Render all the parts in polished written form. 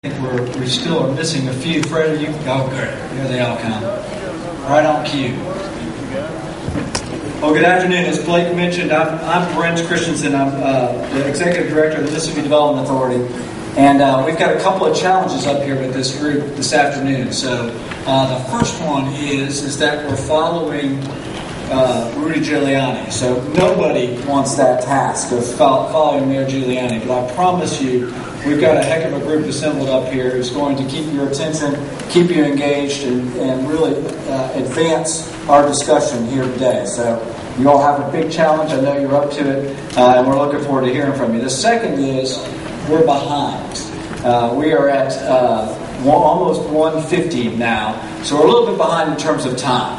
We still are missing a few. Fred, you can go. Good. Here they all come. Right on cue. Well, good afternoon. As Blake mentioned, I'm Brent Christensen. I'm the Executive Director of the Mississippi Development Authority. And we've got a couple of challenges up here with this group this afternoon. So the first one is that we're following Rudy Giuliani. So nobody wants that task of following Mayor Giuliani. But I promise you, we've got a heck of a group assembled up here who's going to keep your attention, keep you engaged, and really advance our discussion here today. So you all have a big challenge. I know you're up to it, and we're looking forward to hearing from you. The second is we're behind. We are at almost 1:50 now, so we're a little bit behind in terms of time.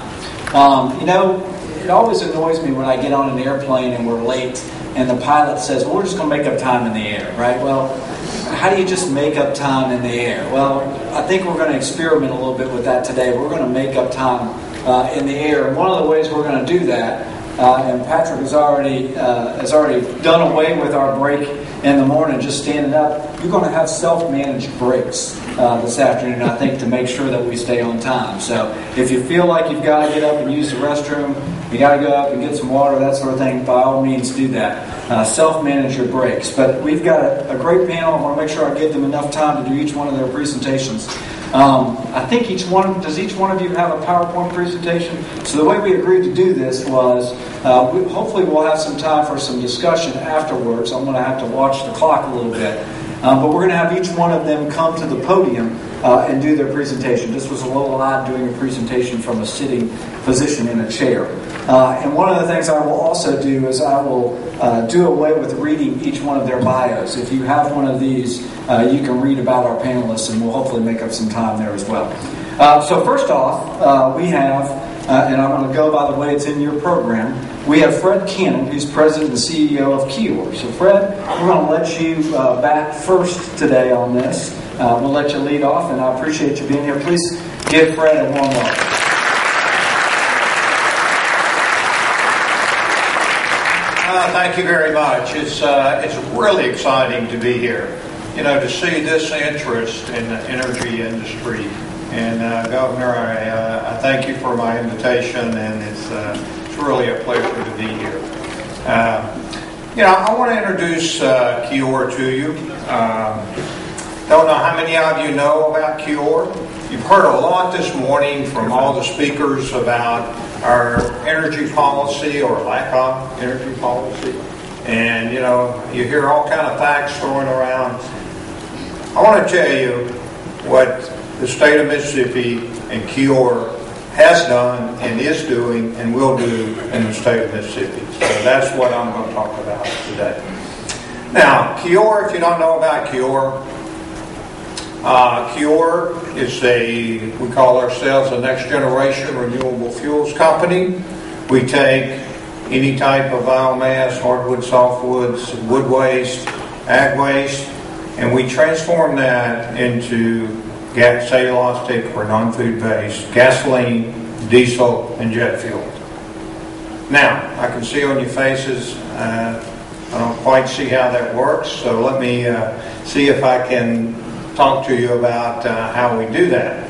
It always annoys me when I get on an airplane and we're late, and the pilot says, well, we're just going to make up time in the air, right? Well, how do you just make up time in the air? Well, I think we're going to experiment a little bit with that today. We're going to make up time in the air, and one of the ways we're going to do that, and Patrick has already done away with our break in the morning, just standing up. You're going to have self-managed breaks this afternoon, I think, to make sure that we stay on time. So if you feel like you've got to get up and use the restroom, you got to go up and get some water, that sort of thing, by all means do that. Self-manage your breaks. But we've got a great panel. I want to make sure I give them enough time to do each one of their presentations. I think does each one of you have a PowerPoint presentation? So the way we agreed to do this was, hopefully we'll have some time for some discussion afterwards. I'm going to have to watch the clock a little bit. But we're going to have each one of them come to the podium and do their presentation. This was a little odd doing a presentation from a sitting position in a chair. And one of the things I will also do is I will do away with reading each one of their bios. If you have one of these, you can read about our panelists, and we'll hopefully make up some time there as well. So first off, we have, and I'm going to go by the way it's in your program, we have Fred Cannon, who's President and CEO of Kior. So Fred, we're going to let you bat first today on this. We'll let you lead off, and I appreciate you being here. Please give Fred a warm welcome. Thank you very much. It's really exciting to be here. To see this interest in the energy industry. And Governor, I thank you for my invitation, and it's really a pleasure to be here. I want to introduce Kior to you. Don't know how many of you know about Kior. You've heard a lot this morning from all the speakers about our energy policy or lack of energy policy. And, you hear all kind of facts thrown around. I want to tell you what the state of Mississippi and Kior has done and is doing and will do in the state of Mississippi. So that's what I'm going to talk about today. Now, Kior, if you don't know about Kior, Kior is we call ourselves a next generation renewable fuels company. We take any type of biomass, hardwood, softwoods, wood waste, ag waste, and we transform that into cellulosic or non-food based gasoline, diesel, and jet fuel. Now, I can see on your faces, I don't quite see how that works, so let me see if I can talk to you about how we do that.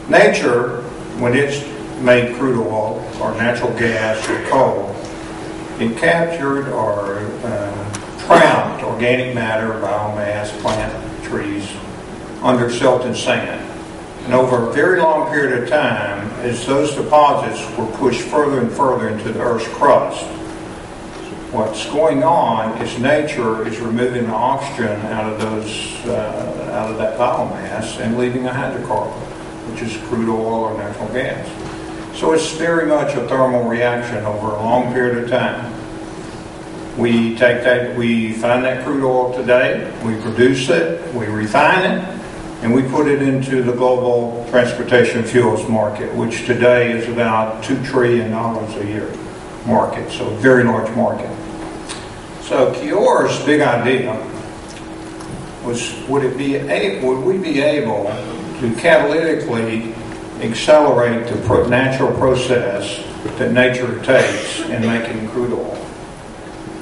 Nature, when it's made crude oil or natural gas or coal, it captured or trapped organic matter, biomass, plant, trees under silt and sand. And over a very long period of time, as those deposits were pushed further and further into the Earth's crust, what's going on is nature is removing the oxygen out of that biomass and leaving a hydrocarbon, which is crude oil or natural gas. So it's very much a thermal reaction over a long period of time. We take that, we find that crude oil today, we produce it, we refine it, and we put it into the global transportation fuels market, which today is about $2 trillion a year market, so a very large market. So Kior's big idea was, would we be able to catalytically accelerate the natural process that nature takes in making crude oil?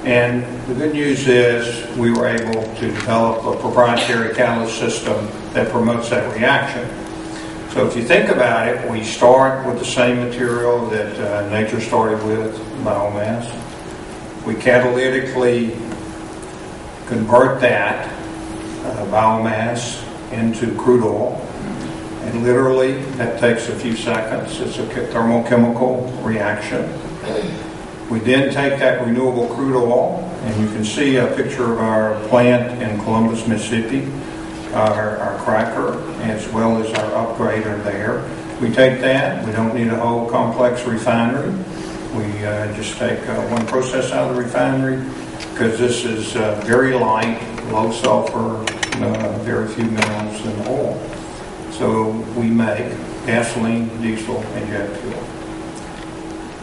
And the good news is we were able to develop a proprietary catalyst system that promotes that reaction. So if you think about it, we start with the same material that nature started with, biomass. We catalytically convert that biomass into crude oil. And literally, that takes a few seconds. It's a thermochemical reaction. We then take that renewable crude oil, and you can see a picture of our plant in Columbus, Mississippi, our cracker, as well as our upgrader there. We take that. We don't need a whole complex refinery. We just take one process out of the refinery because this is very light, low sulfur, very few minerals in oil. So we make gasoline, diesel, and jet fuel.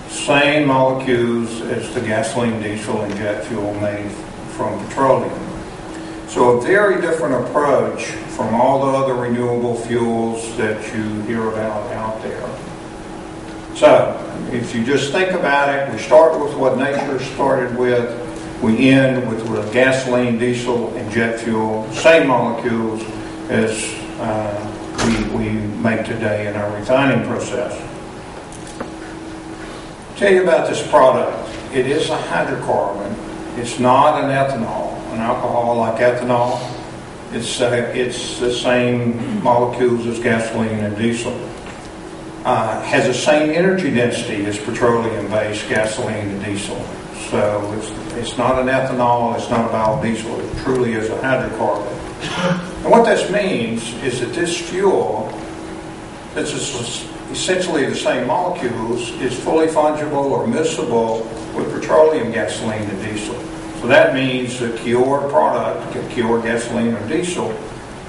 Same molecules as the gasoline, diesel, and jet fuel made from petroleum. So a very different approach from all the other renewable fuels that you hear about out there. So if you just think about it, we start with what nature started with. We end with gasoline, diesel, and jet fuel, same molecules as we make today in our refining process. Tell you about this product. It is a hydrocarbon. It's not an ethanol, an alcohol like ethanol. It's the same molecules as gasoline and diesel. Has the same energy density as petroleum-based gasoline and diesel. So it's not an ethanol, it's not a biodiesel. It truly is a hydrocarbon. And what this means is that this fuel, that's essentially the same molecules, is fully fungible or miscible with petroleum, gasoline, and diesel. So that means the Kior product, Kior gasoline or diesel,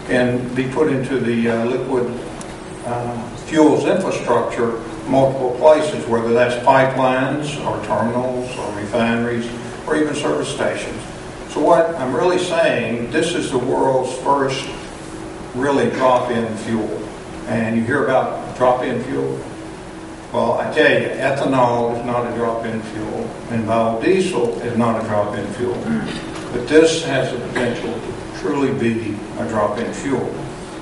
can be put into the liquid fuels infrastructure multiple places, whether that's pipelines or terminals or refineries or even service stations. So what I'm really saying, this is the world's first really drop-in fuel. And you hear about drop-in fuel? Well, I tell you, ethanol is not a drop-in fuel, and biodiesel is not a drop-in fuel. But this has the potential to truly be a drop-in fuel.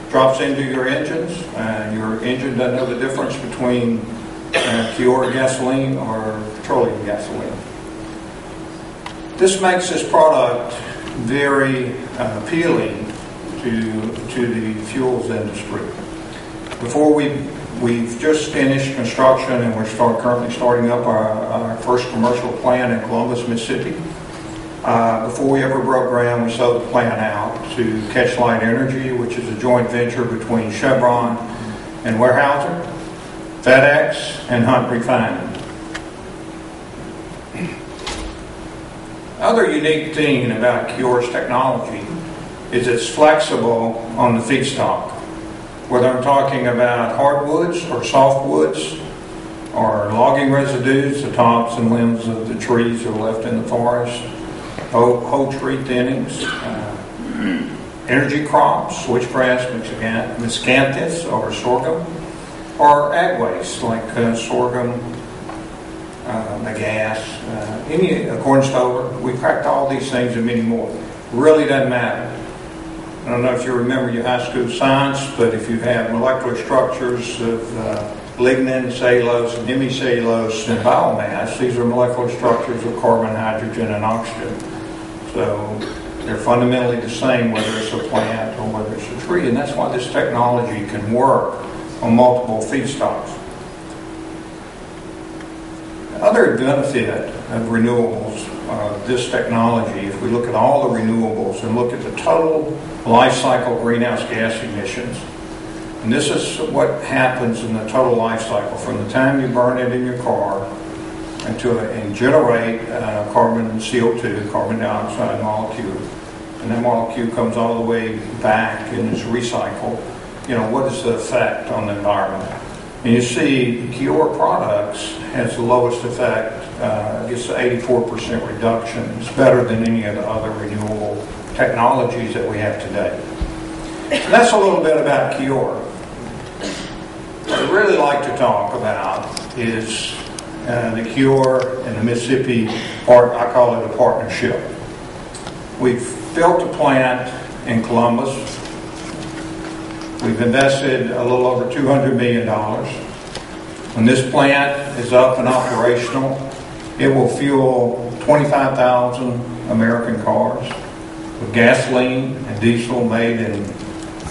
Drops into your engines, and your engine doesn't know the difference between Kior gasoline or petroleum gasoline. This makes this product very appealing to the fuels industry. Before we've just finished construction and we're currently starting up our first commercial plant in Columbus, Mississippi. Before we ever broke ground, we sold the plant out to Catchlight Energy, which is a joint venture between Chevron and Weyerhaeuser, FedEx, and Hunt Refining. Other unique thing about Kior's technology is it's flexible on the feedstock. Whether I'm talking about hardwoods or softwoods or logging residues, the tops and limbs of the trees that are left in the forest, whole tree thinnings, energy crops, switchgrass, miscanthus, or sorghum, or ag waste like sorghum, bagasse, any corn stover. We cracked all these things and many more. Really doesn't matter. I don't know if you remember your high school science, but if you have molecular structures of lignin, cellulose, and hemicellulose, and biomass, these are molecular structures of carbon, hydrogen, and oxygen. So they're fundamentally the same whether it's a plant or whether it's a tree, and that's why this technology can work on multiple feedstocks. The other benefit of renewables, this technology, if we look at all the renewables and look at the total life cycle greenhouse gas emissions, and this is what happens in the total life cycle from the time you burn it in your car and generate carbon CO2, carbon dioxide molecule, and that molecule comes all the way back and is recycled. What is the effect on the environment? And you see, Kior Products has the lowest effect. It's 84% reduction. It's better than any of the other renewable technologies that we have today. So that's a little bit about Kior. What I'd really like to talk about is the Cure and the Mississippi part, I call it a partnership. We've built a plant in Columbus. We've invested a little over $200 million. When this plant is up and operational, it will fuel 25,000 American cars with gasoline and diesel made in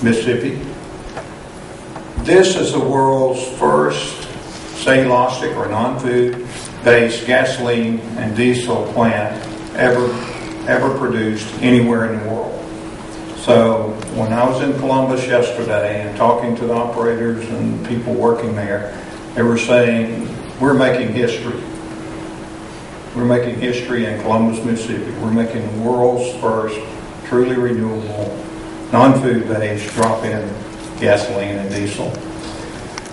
Mississippi. This is the world's first cellulosic or non-food based gasoline and diesel plant ever produced anywhere in the world. So when I was in Columbus yesterday and talking to the operators and people working there, they were saying, we're making history. We're making history in Columbus, Mississippi. We're making the world's first truly renewable, non-food based drop-in gasoline and diesel.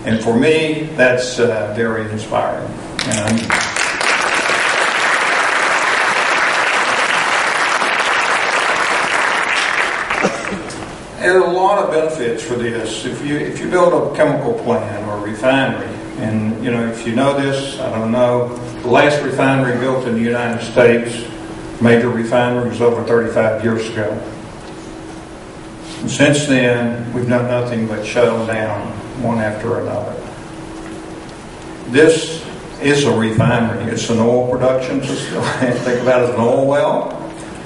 And for me, that's very inspiring. There are a lot of benefits for this. If you build a chemical plant or a refinery, and if you know this, I don't know, the last refinery built in the United States, major refinery, was over 35 years ago. And since then, we've done nothing but shut them down one after another. This is a refinery. It's an oil production system. Think about it as an oil well,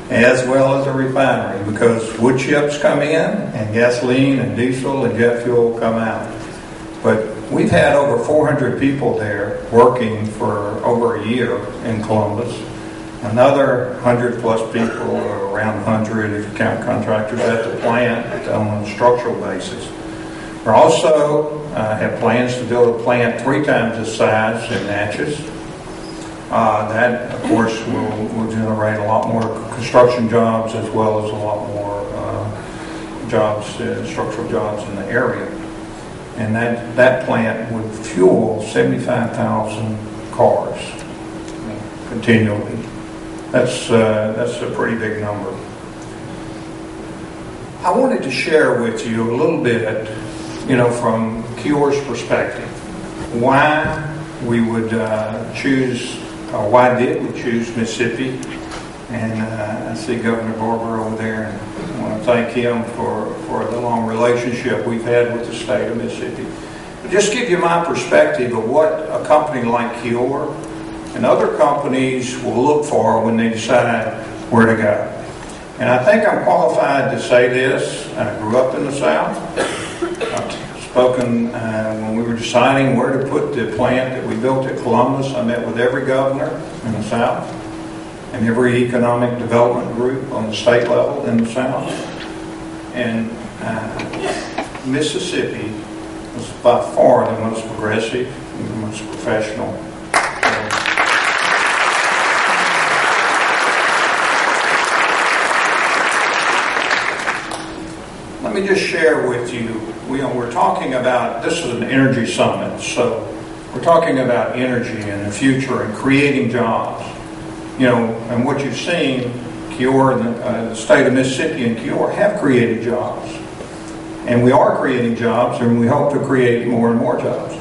as well as a refinery, because wood chips come in and gasoline and diesel and jet fuel come out. But we've had over 400 people there working for over a year in Columbus. Another 100 plus people, or around 100 if you count contractors at the plant on a structural basis. We also have plans to build a plant 3 times the size in Natchez. That, of course, will generate a lot more construction jobs as well as a lot more jobs, structural jobs in the area. And that plant would fuel 75,000 cars continually. That's a pretty big number. I wanted to share with you a little bit, from Cure's perspective, why we would why did we choose Mississippi? And I see Governor Barber over there, and I want to thank him for the long relationship we've had with the state of Mississippi. But just give you my perspective of what a company like Cure and other companies will look for when they decide where to go. And I think I'm qualified to say this. I grew up in the South. I've spoken when we were deciding where to put the plant that we built at Columbus. I met with every governor in the South and every economic development group on the state level in the South. And Mississippi was by far the most progressive and the most professional. Let me just share with you, we're talking about, this is an energy summit, so we're talking about energy and the future and creating jobs. And what you've seen, Cure and the state of Mississippi and Cure have created jobs. And we are creating jobs, and we hope to create more and more jobs.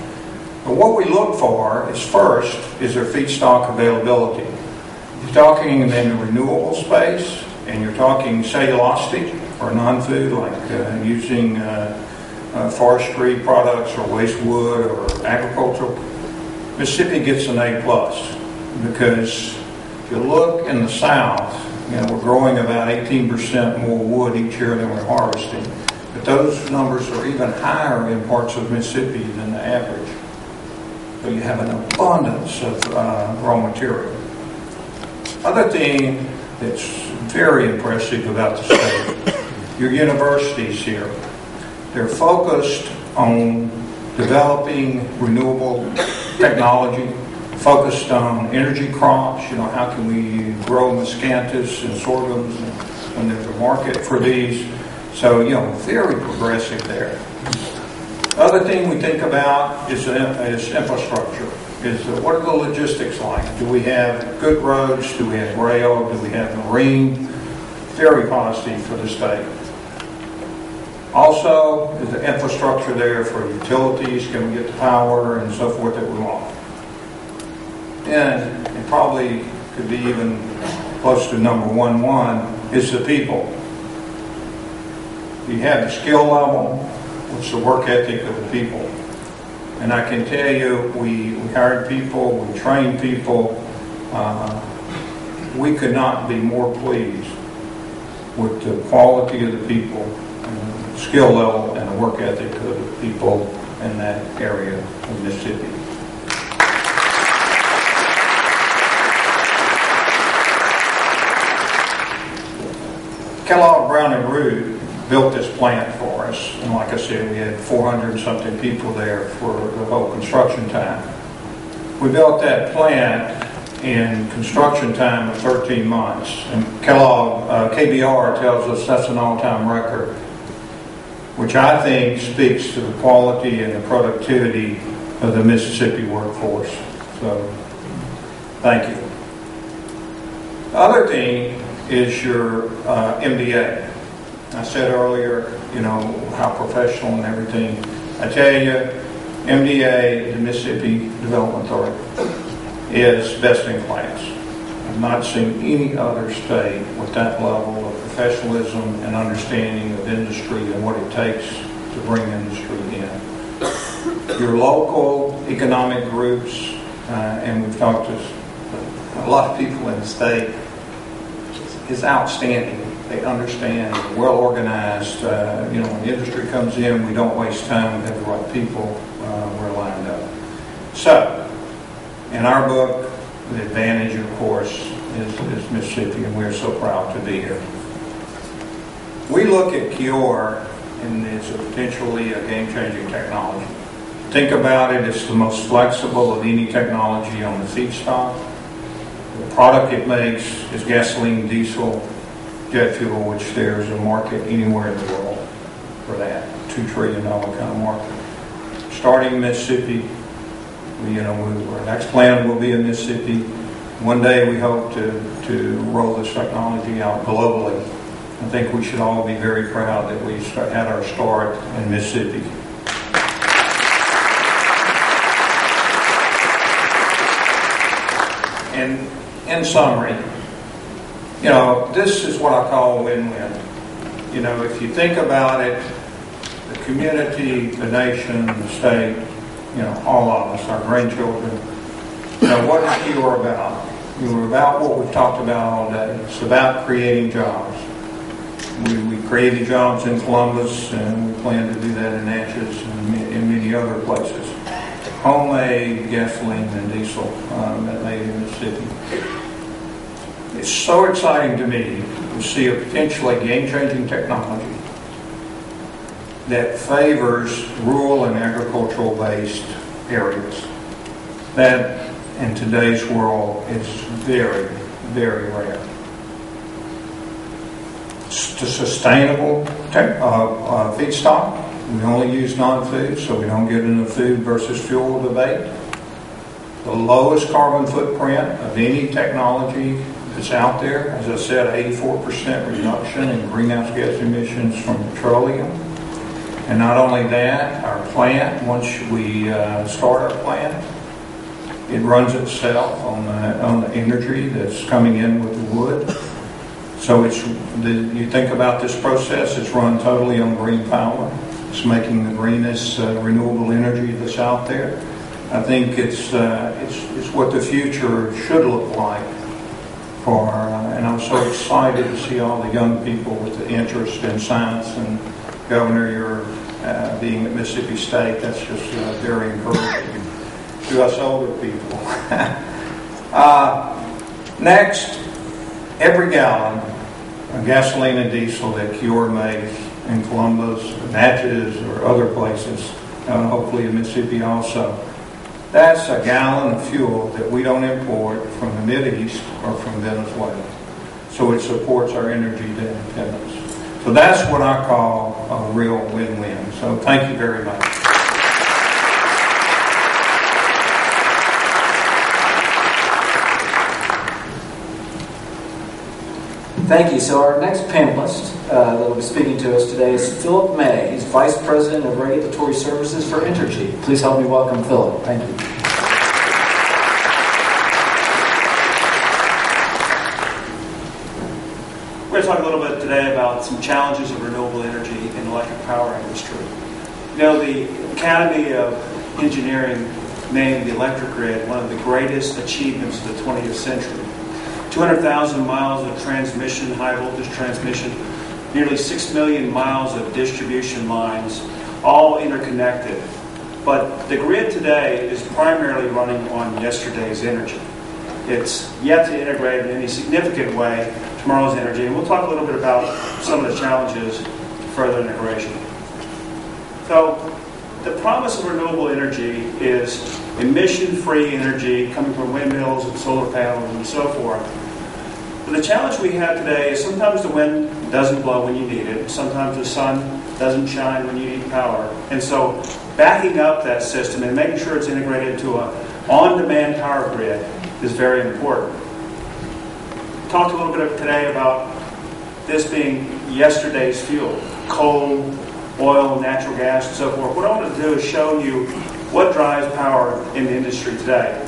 But what we look for is first, is their feedstock availability. If you're talking in the renewable space, and you're talking cellulosic or non-food, like using forestry products or waste wood or agricultural, Mississippi gets an A+. Because if you look in the South, we're growing about 18% more wood each year than we're harvesting. But those numbers are even higher in parts of Mississippi than the average. So you have an abundance of raw material. Other thing that's very impressive about the state, your universities here, they're focused on developing renewable technology, focused on energy crops, how can we grow miscanthus and sorghums when there's a market for these. So, very progressive there. Other thing we think about is infrastructure. What are the logistics like? Do we have good roads? Do we have rail? Do we have marine? Very positive for the state. Also, is the infrastructure there for utilities? Can we get the power and so forth that we want? and probably could be even close to number one, is the people. You have the skill level, what's the work ethic of the people. And I can tell you, we hired people, we trained people. We could not be more pleased with the quality of the people, and the skill level, and the work ethic of the people in that area of Mississippi. Kellogg Brown and Root built this plant for us, and like I said, we had 400 and something people there for the whole construction time. We built that plant in construction time of 13 months, and KBR tells us that's an all-time record, which I think speaks to the quality and the productivity of the Mississippi workforce. So, thank you. The other thing is your MDA. I said earlier, how professional and everything. I tell you, MDA, the Mississippi Development Authority, is best in class. I've not seen any other state with that level of professionalism and understanding of industry and what it takes to bring industry in. Your local economic groups, and we've talked to a lot of people in the state, is outstanding. They understand, well organized. When the industry comes in, we don't waste time. We have the right people. We're lined up. So, in our book, the advantage, of course, is Mississippi, and we're so proud to be here. We look at Kior, and it's potentially a game-changing technology. Think about it, it's the most flexible of any technology on the feedstock. The product it makes is gasoline, diesel, jet fuel, which there's a market anywhere in the world for that, $2 trillion kind of market. Starting in Mississippi, our next plan will be in Mississippi. One day we hope to roll this technology out globally. I think we should all be very proud that we had our start in Mississippi. And in summary, this is what I call a win-win. If you think about it, the community, the nation, the state, all of us, our grandchildren, what is KIOR about? We're about what we've talked about all day. It's about creating jobs. We created jobs in Columbus, and we plan to do that in Natchez and in many other places. Homemade gasoline and diesel that made in Mississippi. It's so exciting to me to see a potentially game-changing technology that favors rural and agricultural-based areas. That, in today's world, is very, very rare. It's a sustainable feedstock. We only use non-food, so we don't get in the food versus fuel debate. The lowest carbon footprint of any technology that's out there. As I said, 84% reduction in greenhouse gas emissions from petroleum. And not only that, our plant, once we start our plant, it runs itself on the energy that's coming in with the wood. So you think about this process, it's run totally on green power. It's making the greenest renewable energy that's out there. I think it's what the future should look like for, and I'm so excited to see all the young people with the interest in science. And Governor, you're being at Mississippi State, that's just very encouraging to us older people. Next, every gallon of gasoline and diesel that KIOR makes in Columbus, Natchez, or other places, hopefully in Mississippi also, that's a gallon of fuel that we don't import from the Mideast or from Venezuela. So it supports our energy independence. So that's what I call a real win-win. So thank you very much. Thank you. So our next panelist that will be speaking to us today is Philip May. He's Vice President of Regulatory Services for Entergy. Please help me welcome Philip. Thank you. some challenges of renewable energy in the electric power industry. You know, the Academy of Engineering named the electric grid one of the greatest achievements of the 20th century. 200,000 miles of transmission, high voltage transmission, nearly 6 million miles of distribution lines, all interconnected. But the grid today is primarily running on yesterday's energy. It's yet to integrate in any significant way tomorrow's energy, and we'll talk a little bit about some of the challenges to further integration. So, the promise of renewable energy is emission-free energy coming from windmills and solar panels and so forth. But the challenge we have today is sometimes the wind doesn't blow when you need it. Sometimes the sun doesn't shine when you need power. And so backing up that system and making sure it's integrated into an on-demand power grid is very important. We talked a little bit today about this being yesterday's fuel, coal, oil, natural gas, and so forth. What I want to do is show you what drives power in the industry today.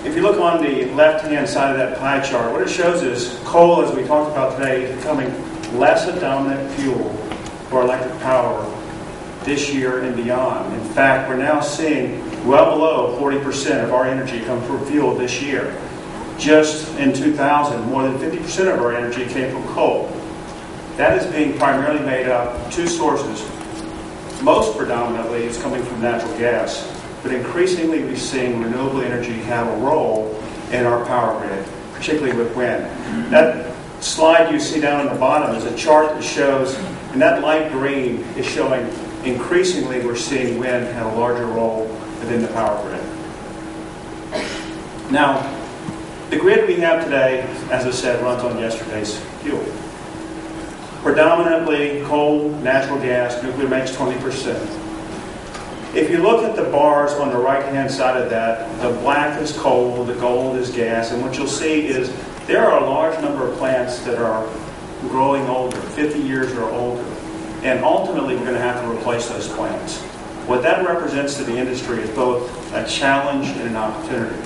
If you look on the left-hand side of that pie chart, what it shows is coal, as we talked about today, is becoming less a dominant fuel for electric power this year and beyond. In fact, we're now seeing well below 40% of our energy come from fuel this year. Just in 2000, more than 50% of our energy came from coal. That is being primarily made up of two sources. Most predominantly, it's coming from natural gas. But increasingly, we're seeing renewable energy have a role in our power grid, particularly with wind. That slide you see down on the bottom is a chart that shows, and that light green is showing increasingly we're seeing wind have a larger role within the power grid. Now, the grid we have today, as I said, runs on yesterday's fuel. Predominantly coal, natural gas, nuclear makes 20%. If you look at the bars on the right-hand side of that, the black is coal, the gold is gas, and what you'll see is there are a large number of plants that are growing older, 50 years or older, and ultimately we're going to have to replace those plants. What that represents to the industry is both a challenge and an opportunity.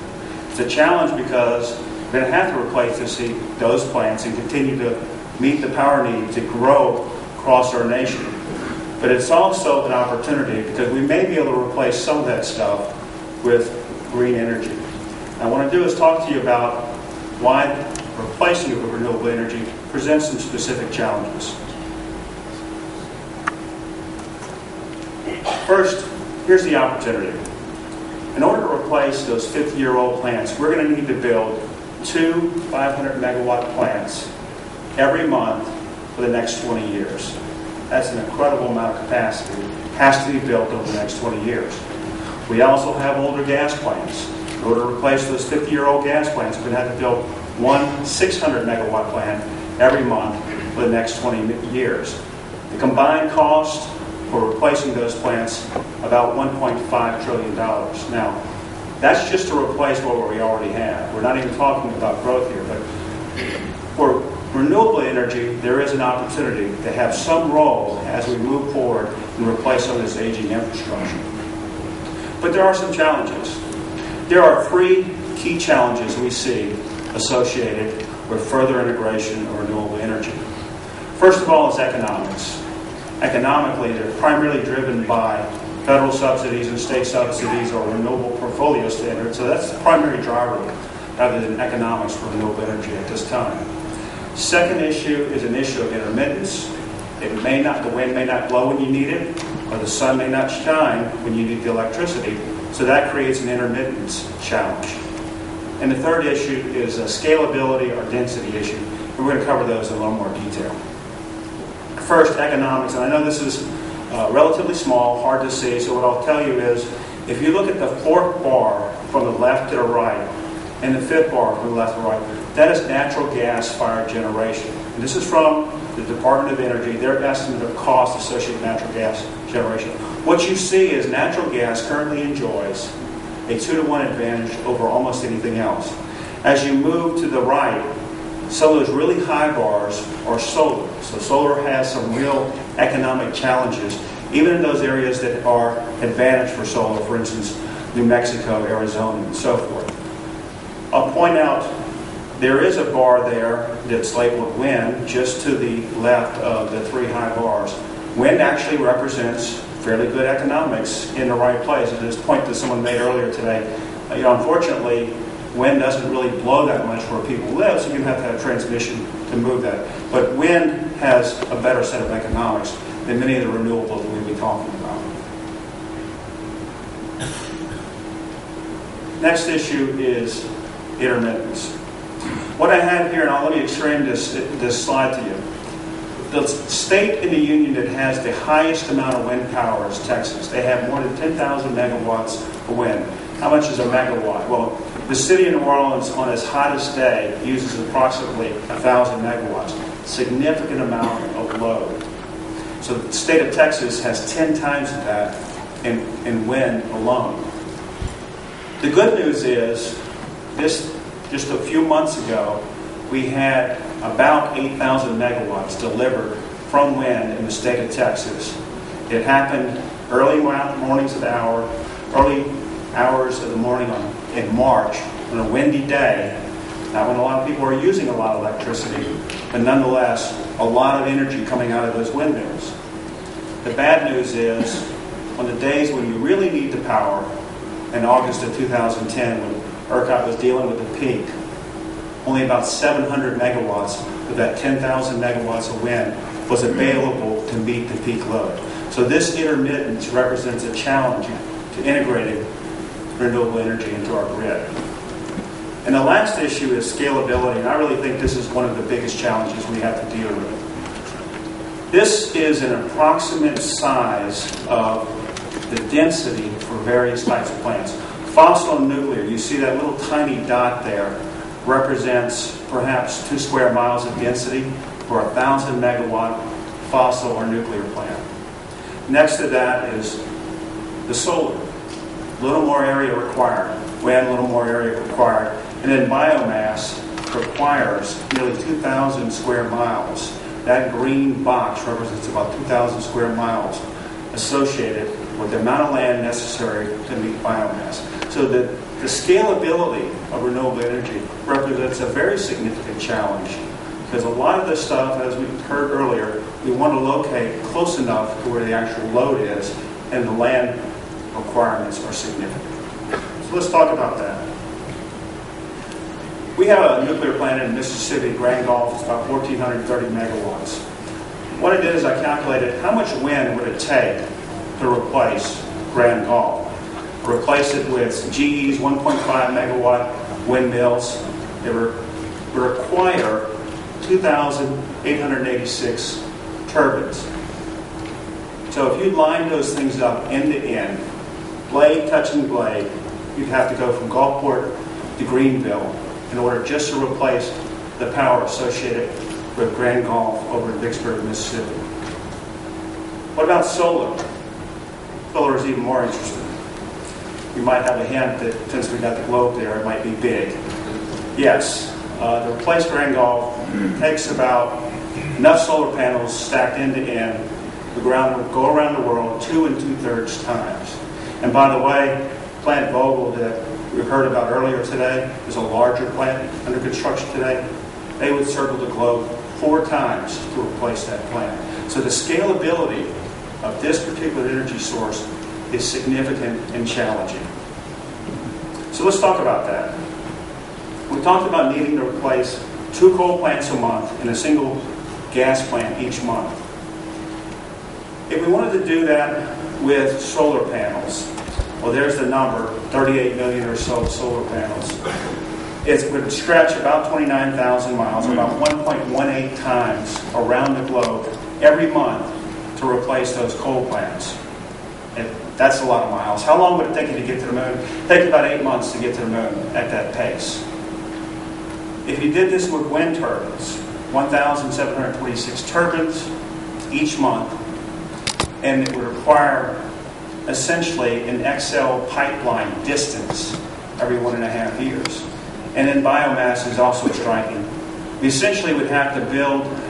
It's a challenge because we're going to have to replace those plants and continue to meet the power needs to grow across our nation. But it's also an opportunity because we may be able to replace some of that stuff with green energy. And what I want to do is talk to you about why replacing it with renewable energy presents some specific challenges. First, here's the opportunity. In order to replace those 50-year-old plants, we're going to need to build 2 500-megawatt plants every month for the next 20 years. That's an incredible amount of capacity. It has to be built over the next 20 years. We also have older gas plants. In order to replace those 50-year-old gas plants, we're going to have to build 1 600-megawatt plant every month for the next 20 years. The combined cost for replacing those plants, about $1.5 trillion. Now, that's just to replace what we already have. We're not even talking about growth here, but for renewable energy, there is an opportunity to have some role as we move forward and replace some of this aging infrastructure. But there are some challenges. There are 3 key challenges we see associated with further integration of renewable energy. First of all is economics. Economically, they're primarily driven by federal subsidies and state subsidies or renewable portfolio standards, so that's the primary driver rather than economics for renewable energy at this time. Second issue is an issue of intermittence. The wind may not blow when you need it, or the sun may not shine when you need the electricity, so that creates an intermittence challenge. And the third issue is a scalability or density issue. We're going to cover those in a little more detail. First, economics, and I know this is relatively small, hard to see, so what I'll tell you is, if you look at the 4th bar from the left to the right, and the 5th bar from the left to the right, that is natural gas-fired generation. And this is from the Department of Energy, their estimate of cost associated with natural gas generation. What you see is natural gas currently enjoys a 2-to-1 advantage over almost anything else. As you move to the right, some of those really high bars are solar. So solar has some real economic challenges, even in those areas that are advantaged for solar, for instance, New Mexico, Arizona, and so forth. I'll point out There is a bar there that's labeled wind just to the left of the three high bars. Wind actually represents fairly good economics in the right place. And this point that someone made earlier today, unfortunately, wind doesn't really blow that much where people live, so you have to have transmission to move that. But wind has a better set of economics than many of the renewables that we'll be talking about. Next issue is intermittence. What I have here, and let me explain this slide to you. The state in the union that has the highest amount of wind power is Texas. They have more than 10,000 megawatts of wind. How much is a megawatt? Well, the city of New Orleans on its hottest day uses approximately 1,000 megawatts. Significant amount of load. So the state of Texas has 10 times that in wind alone. The good news is, just a few months ago, we had about 8,000 megawatts delivered from wind in the state of Texas. It happened early mornings of the hour, early hours of the morning in March on a windy day, not when a lot of people are using a lot of electricity, but nonetheless, a lot of energy coming out of those windmills. The bad news is, on the days when you really need the power, in August of 2010, when ERCOT was dealing with the peak, only about 700 megawatts of that 10,000 megawatts of wind was available to meet the peak load. So this intermittence represents a challenge to integrating renewable energy into our grid. And the last issue is scalability, and I really think this is one of the biggest challenges we have to deal with. This is an approximate size of the density for various types of plants. Fossil and nuclear, you see that little tiny dot there, represents perhaps 2 square miles of density for a 1,000 megawatt fossil or nuclear plant. Next to that is the solar. A little more area required. Wind, a little more area required. And then biomass requires nearly 2,000 square miles. That green box represents about 2,000 square miles associated with the amount of land necessary to meet biomass. So the scalability of renewable energy represents a very significant challenge, because a lot of this stuff, as we heard earlier, we want to locate close enough to where the actual load is, and the land requirements are significant. So let's talk about that. We have a nuclear plant in Mississippi, Grand Gulf. It's about 1,430 megawatts. What I did is I calculated how much wind would it take to replace Grand Gulf. Replace it with GE's 1.5 megawatt windmills. They require 2,886 turbines. So if you line those things up end to end, blade touching blade, you'd have to go from Gulfport to Greenville in order just to replace the power associated with Grand Gulf over in Vicksburg, Mississippi. What about solar? Solar is even more interesting. You might have a hint that since we got the globe there, it might be big. Yes, to replace Grand Gulf takes about enough solar panels stacked end to end to go around the world 2 2/3 times. And by the way, Plant Vogtle that we heard about earlier today is a larger plant under construction today. They would circle the globe 4 times to replace that plant. So the scalability of this particular energy source is significant and challenging. So let's talk about that. We talked about needing to replace 2 coal plants a month and a single gas plant each month. If we wanted to do that with solar panels, well, there's the number, 38 million or so solar panels. It would stretch about 29,000 miles, about 1.18 times around the globe every month to replace those coal plants. And that's a lot of miles. How long would it take you to get to the moon? It takes about 8 months to get to the moon at that pace. If you did this with wind turbines, 1,726 turbines each month, and it would require essentially an XL pipeline distance every 1.5 years. And then biomass is also striking. We essentially would have to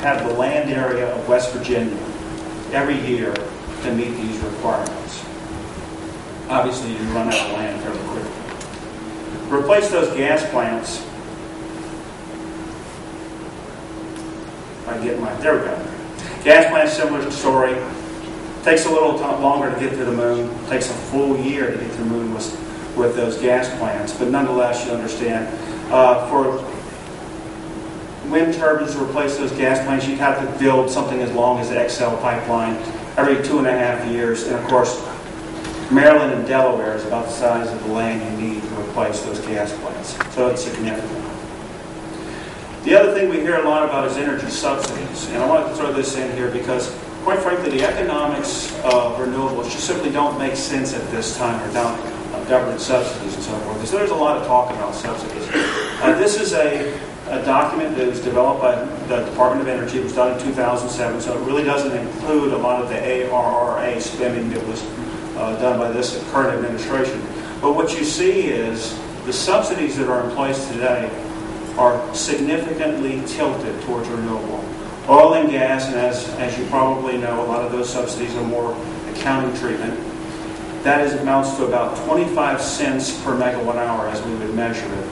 have the land area of West Virginia every year to meet these requirements. Obviously, you run out of land fairly quickly. To replace those gas plants, I get my, there we go. Gas plant, similar story. Takes a little longer to get to the moon. Takes a full year to get to the moon with those gas plants. But nonetheless, you understand, for wind turbines to replace those gas plants, you'd have to build something as long as the XL pipeline every 2.5 years. And of course, Maryland and Delaware is about the size of the land you need to replace those gas plants. So it's significant. The other thing we hear a lot about is energy subsidies. And I want to throw this in here because, quite frankly, the economics of renewables just simply don't make sense at this time without government subsidies and so forth. So there's a lot of talk about subsidies. This is a document that was developed by the Department of Energy. It was done in 2007, so it really doesn't include a lot of the ARRA spending that was done by this current administration. But what you see is the subsidies that are in place today are significantly tilted towards renewable. Oil and gas, and as you probably know, a lot of those subsidies are more accounting treatment. That amounts to about 25 cents per megawatt hour as we would measure it,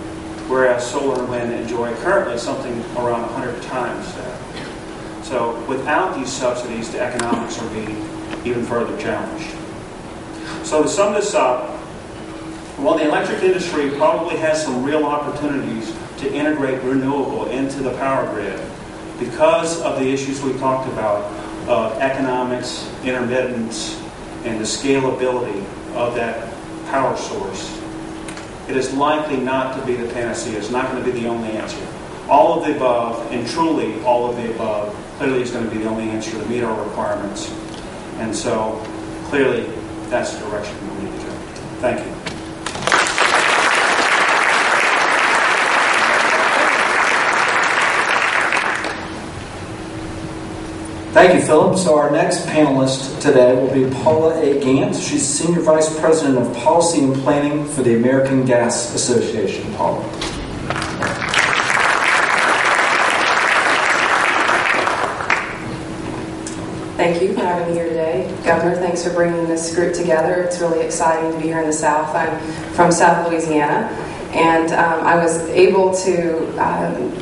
whereas solar and wind enjoy currently something around 100 times that. So without these subsidies, the economics are being even further challenged. So to sum this up, while the electric industry probably has some real opportunities to integrate renewable into the power grid, because of the issues we talked about, economics, intermittence, and the scalability of that power source, it is likely not to be the panacea. It's not going to be the only answer. All of the above, and truly all of the above, clearly is going to be the only answer to meet our requirements. And so, clearly, that's the direction we need to go. Thank you. Thank you, Philip. So our next panelist today will be Paula A. Gant. She's Senior Vice President of Policy and Planning for the American Gas Association. Paula. Thank you for having me here today. Governor, thanks for bringing this group together. It's really exciting to be here in the South. I'm from South Louisiana, and I was able to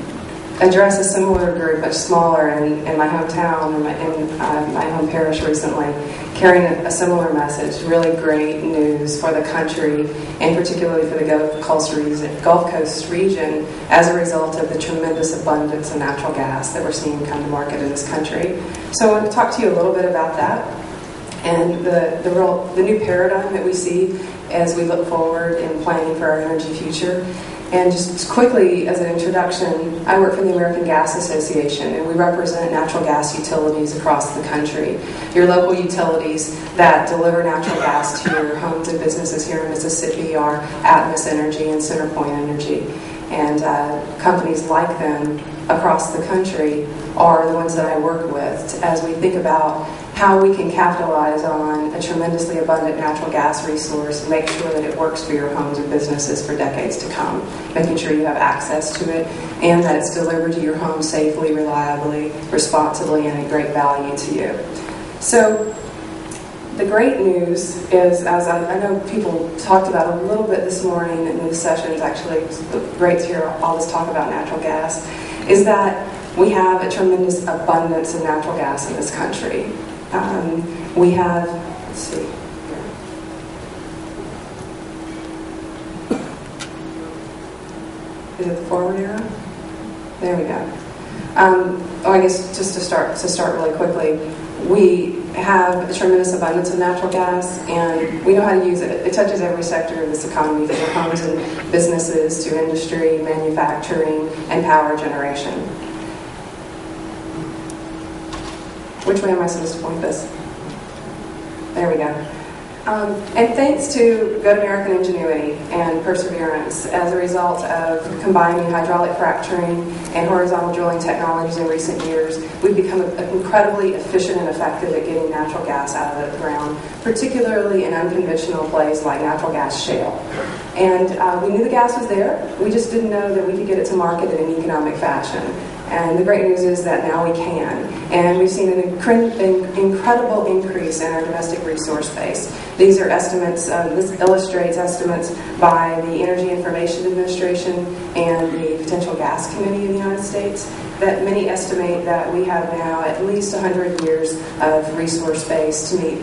address a similar group, much smaller, in my hometown, in my home parish recently, carrying a similar message. Really great news for the country, and particularly for the Gulf Coast region, as a result of the tremendous abundance of natural gas that we're seeing come to market in this country. So I want to talk to you a little bit about that, and the new paradigm that we see as we look forward in planning for our energy future. And just quickly, as an introduction, I work for the American Gas Association, and we represent natural gas utilities across the country. Your local utilities that deliver natural gas to your homes and businesses here in Mississippi are Atmos Energy and CenterPoint Energy. And companies like them across the country are the ones that I work with as we think about how we can capitalize on a tremendously abundant natural gas resource and make sure that it works for your homes and businesses for decades to come, making sure you have access to it and that it's delivered to your home safely, reliably, responsibly, and at great value to you. So the great news is, as I know people talked about a little bit this morning in these sessions, actually it's great to hear all this talk about natural gas, is that we have a tremendous abundance of natural gas in this country. We have, let's see, is it the forward arrow? There we go. I guess just to start really quickly, we have a tremendous abundance of natural gas, and we know how to use it. It touches every sector of this economy, from homes and businesses to industry, manufacturing, and power generation. Which way am I supposed to point this? There we go. And thanks to good American ingenuity and perseverance, as a result of combining hydraulic fracturing and horizontal drilling technologies in recent years, we've become incredibly efficient and effective at getting natural gas out of the ground, particularly in unconventional plays like natural gas shale. And we knew the gas was there, we just didn't know that we could get it to market in an economic fashion. And the great news is that now we can. And we've seen an incredible increase in our domestic resource base. These are estimates, this illustrates estimates by the Energy Information Administration and the Potential Gas Committee of the United States. that many estimate that we have now at least 100 years of resource base to meet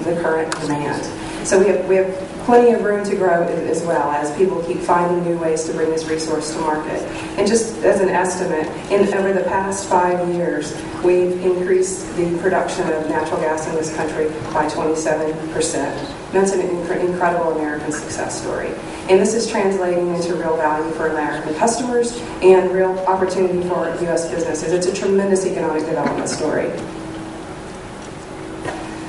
the current demand. So we have plenty of room to grow as well as people keep finding new ways to bring this resource to market. And just as an estimate, over the past 5 years, we've increased the production of natural gas in this country by 27%. That's an incredible American success story. And this is translating into real value for American customers and real opportunity for U.S. businesses. It's a tremendous economic development story.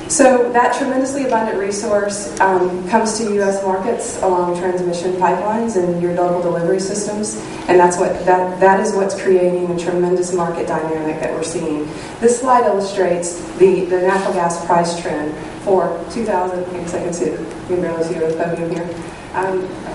So that tremendously abundant resource comes to U.S. markets along transmission pipelines and your local delivery systems, and that is what's creating a tremendous market dynamic that we're seeing. This slide illustrates the natural gas price trend for 2000. I can see it. You can barely see the podium here.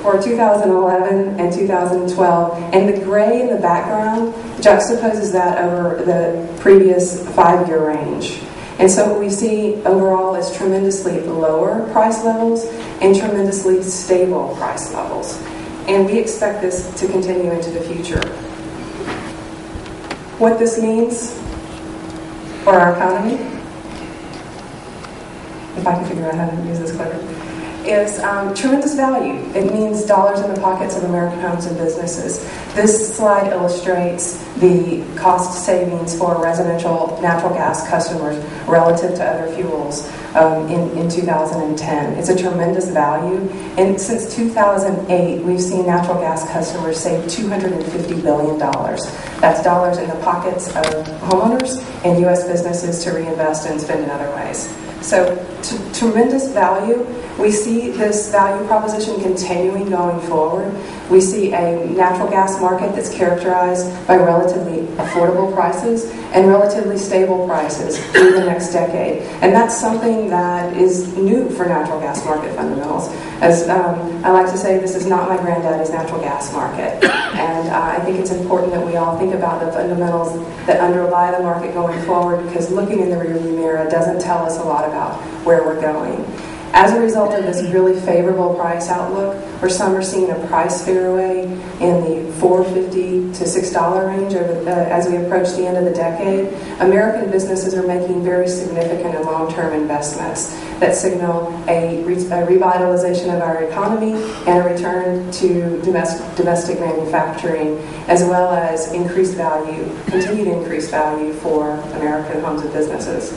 For 2011 and 2012, and the gray in the background juxtaposes that over the previous 5-year range. And so what we see overall is tremendously lower price levels and tremendously stable price levels. And we expect this to continue into the future. What this means for our economy, if I can figure out how to use this clicker, is tremendous value. It means dollars in the pockets of American homes and businesses. This slide illustrates the cost savings for residential natural gas customers relative to other fuels in 2010. It's a tremendous value. And since 2008, we've seen natural gas customers save $250 billion. That's dollars in the pockets of homeowners and U.S. businesses to reinvest and spend in other ways. So tremendous value. We see this value proposition continuing going forward. We see a natural gas market that's characterized by relatively affordable prices and relatively stable prices through the next decade. And that's something that is new for natural gas market fundamentals. As I like to say, this is not my granddaddy's natural gas market. And I think it's important that we all think about the fundamentals that underlie the market going forward, because looking in the rearview mirror doesn't tell us a lot about where we're going. As a result of this really favorable price outlook, where some are seeing a price fairway in the $4.50 to $6 range as we approach the end of the decade, American businesses are making very significant and long-term investments that signal a revitalization of our economy and a return to domestic manufacturing, as well as increased value, continued increased value for American homes and businesses.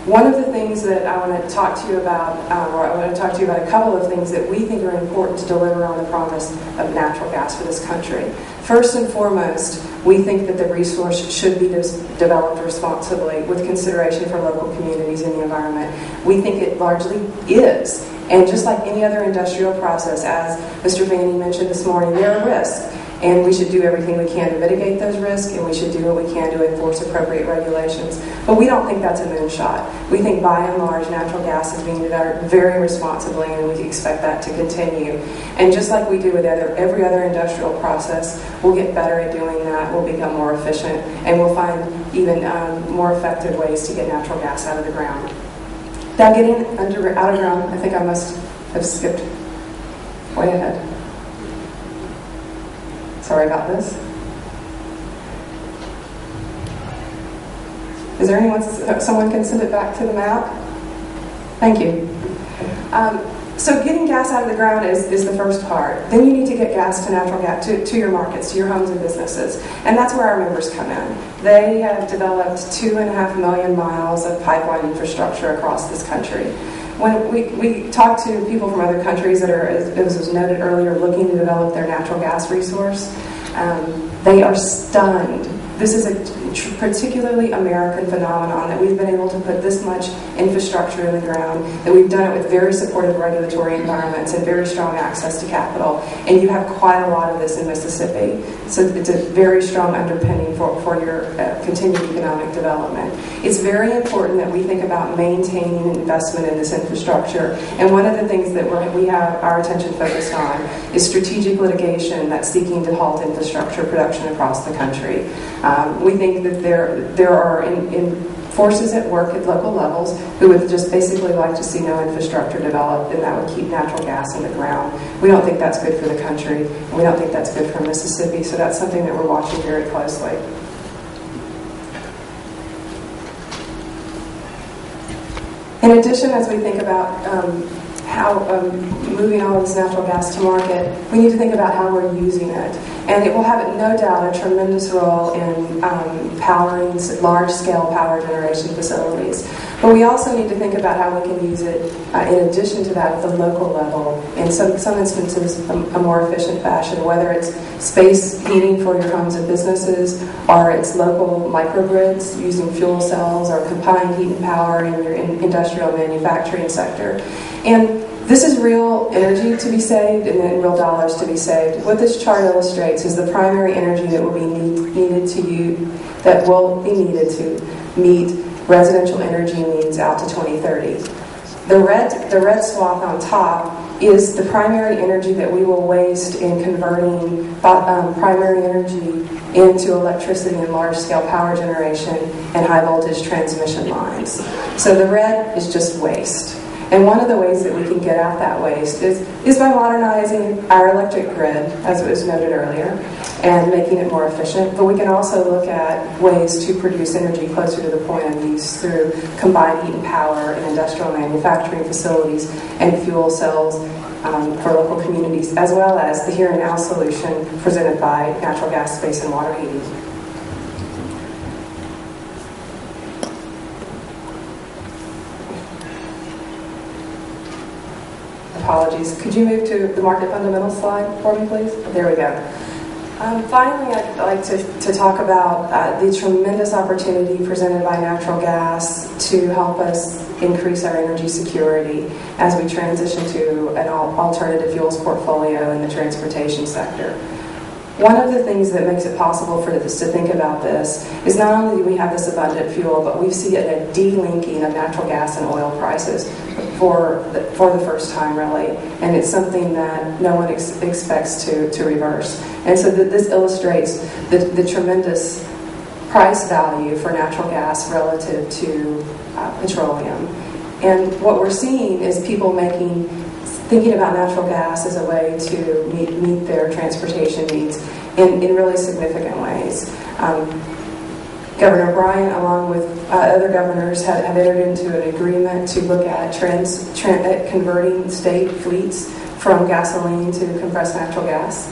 One of the things that I want to talk to you about, or I want to talk to you about a couple of things that we think are important to deliver on the promise of natural gas for this country. First and foremost, we think that the resource should be developed responsibly with consideration for local communities and the environment. We think it largely is. And just like any other industrial process, as Mr. Vanny mentioned this morning, there are risks. And we should do everything we can to mitigate those risks, and we should do what we can to enforce appropriate regulations. But we don't think that's a moonshot. We think by and large natural gas is being developed very responsibly, and we expect that to continue. And just like we do with every other industrial process, we'll get better at doing that, we'll become more efficient, and we'll find even more effective ways to get natural gas out of the ground. Now getting out of ground, I think I must have skipped way ahead. Sorry about this. Is there someone can send it back to the map? Thank you. So getting gas out of the ground is the first part. Then you need to get gas to natural gas to your markets, to your homes and businesses. And that's where our members come in. They have developed 2.5 million miles of pipeline infrastructure across this country. When we talk to people from other countries that are, as was noted earlier, looking to develop their natural gas resource, they are stunned. This is a particularly American phenomenon, that we've been able to put this much infrastructure in the ground, that we've done it with very supportive regulatory environments and very strong access to capital. And you have quite a lot of this in Mississippi. So it's a very strong underpinning for your continued economic development. It's very important that we think about maintaining investment in this infrastructure. And one of the things that we have our attention focused on is strategic litigation that's seeking to halt infrastructure production across the country. We think that there are forces at work at local levels who would just basically like to see no infrastructure developed, and that would keep natural gas in the ground. We don't think that's good for the country, and we don't think that's good for Mississippi, so that's something that we're watching very closely. In addition, as we think about how moving all of this natural gas to market, we need to think about how we're using it. And it will have, no doubt, a tremendous role in powering large-scale power generation facilities. But we also need to think about how we can use it, in addition to that, at the local level, in some instances, a more efficient fashion, whether it's space heating for your homes and businesses, or it's local microgrids using fuel cells, or combined heat and power in your industrial manufacturing sector. And this is real energy to be saved and then real dollars to be saved. What this chart illustrates is the primary energy that will be needed to meet residential energy needs out to 2030. The red swath on top is the primary energy that we will waste in converting primary energy into electricity in large-scale power generation and high-voltage transmission lines. So the red is just waste. And one of the ways that we can get at that waste is by modernizing our electric grid, as was noted earlier, and making it more efficient. But we can also look at ways to produce energy closer to the point of use through combined heat and power in industrial manufacturing facilities and fuel cells for local communities, as well as the here and now solution presented by natural gas, space, and water heating. Apologies. Could you move to the market fundamentals slide for me, please? There we go. Finally, I'd like to talk about the tremendous opportunity presented by natural gas to help us increase our energy security as we transition to an alternative fuels portfolio in the transportation sector. One of the things that makes it possible for us to think about this is not only do we have this abundant fuel, but we see a de-linking of natural gas and oil prices for the first time, really. And it's something that no one expects to reverse. And so this illustrates the tremendous price value for natural gas relative to petroleum. And what we're seeing is people thinking about natural gas as a way to meet their transportation needs in really significant ways. Governor Bryant, along with other governors, have entered into an agreement to look at converting state fleets from gasoline to compressed natural gas.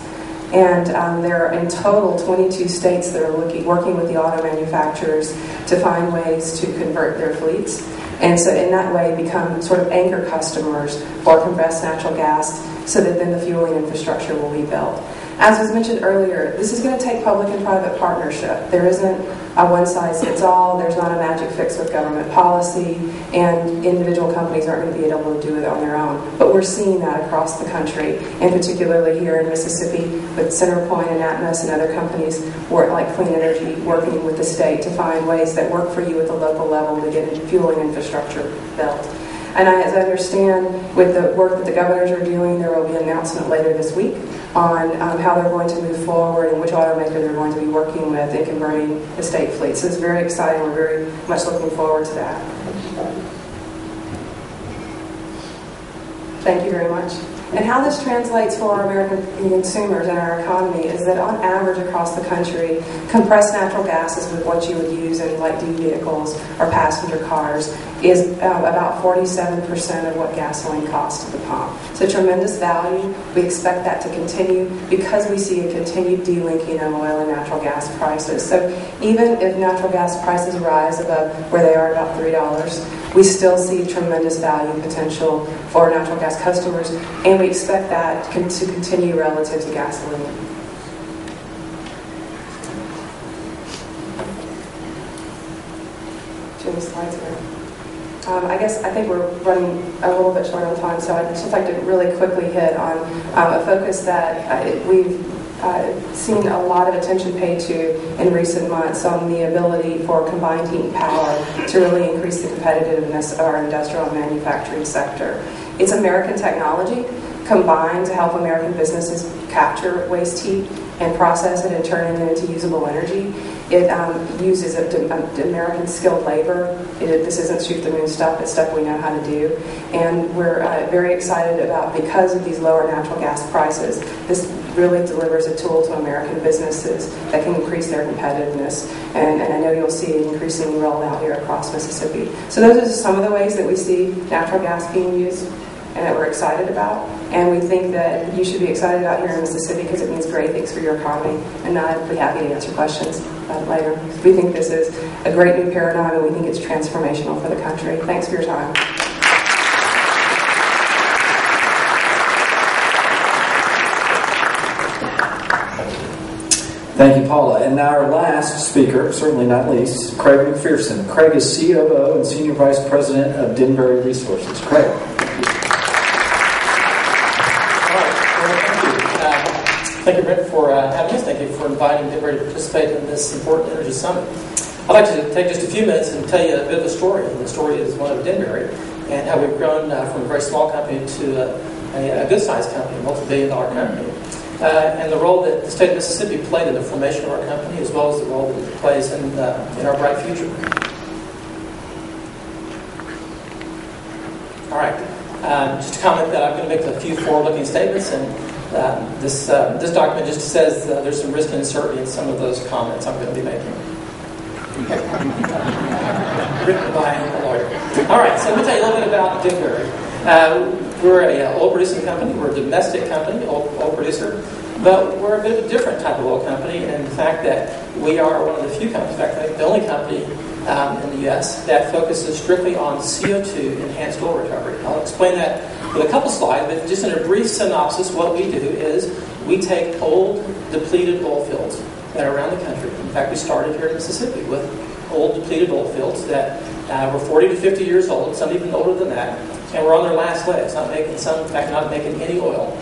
And there are in total 22 states that are working with the auto manufacturers to find ways to convert their fleets. And so in that way become sort of anchor customers for compressed natural gas so that then the fueling infrastructure will be built. As was mentioned earlier, this is going to take public and private partnership. There isn't a one-size-fits-all. There's not a magic fix with government policy, and individual companies aren't going to be able to do it on their own. But we're seeing that across the country, and particularly here in Mississippi with CenterPoint and Atmos and other companies like Clean Energy working with the state to find ways that work for you at the local level to get fueling infrastructure built. And as I understand, with the work that the governors are doing, there will be an announcement later this week on how they're going to move forward and which automaker they're going to be working with in converting the state fleet. So it's very exciting. We're very much looking forward to that. Thank you very much. And how this translates for our American consumers and our economy is that on average across the country, compressed natural gas is what you would use in light-duty vehicles or passenger cars is about 47% of what gasoline costs at the pump. So tremendous value. We expect that to continue because we see a continued delinking of oil and natural gas prices. So even if natural gas prices rise above where they are about $3, we still see tremendous value potential for natural gas customers, and we expect that to continue relative to gasoline. Too many slides here. I think we're running a little bit short on time, so I'd just like to really quickly hit on a focus that we've seen a lot of attention paid to in recent months on the ability for combined heat and power to really increase the competitiveness of our industrial and manufacturing sector. It's American technology combined to help American businesses capture waste heat and process it and turn it into usable energy. It uses American skilled labor. This isn't shoot the moon stuff. It's stuff we know how to do. And we're very excited about, because of these lower natural gas prices, this really delivers a tool to American businesses that can increase their competitiveness. And I know you'll see it increasingly rolled out here across Mississippi. So those are just some of the ways that we see natural gas being used and that we're excited about. And we think that you should be excited about here in Mississippi because it means great things for your economy. And I'd be happy to answer questions later. We think this is a great new paradigm, and we think it's transformational for the country. Thanks for your time. Thank you, Paula. And now our last speaker, certainly not least, Craig McPherson. Craig is COO and Senior Vice President of Denbury Resources. Craig. Thank you, Brent, for having us. Thank you for inviting Denbury to participate in this important energy summit. I'd like to take just a few minutes and tell you a bit of a story. And the story is one of Denbury and how we've grown from a very small company to a good-sized company, a multi-billion-dollar company. And the role that the state of Mississippi played in the formation of our company, as well as the role that it plays in our bright future. All right. Just a comment that I'm going to make a few forward-looking statements, and this document just says there's some risk and uncertainty in some of those comments I'm going to be making. Written by a lawyer. All right, so let me tell you a little bit about Denbury. We're an oil-producing company. We're a domestic company, oil producer, but we're a bit of a different type of oil company in the fact that we are one of the few companies, in fact, I think the only company in the U.S. that focuses strictly on CO2 enhanced oil recovery. I'll explain that with a couple slides, but just in a brief synopsis, what we do is we take old, depleted oil fields that are around the country. In fact, we started here in Mississippi with old, depleted oil fields that were 40 to 50 years old, some even older than that, and we're on their last legs, not making any oil.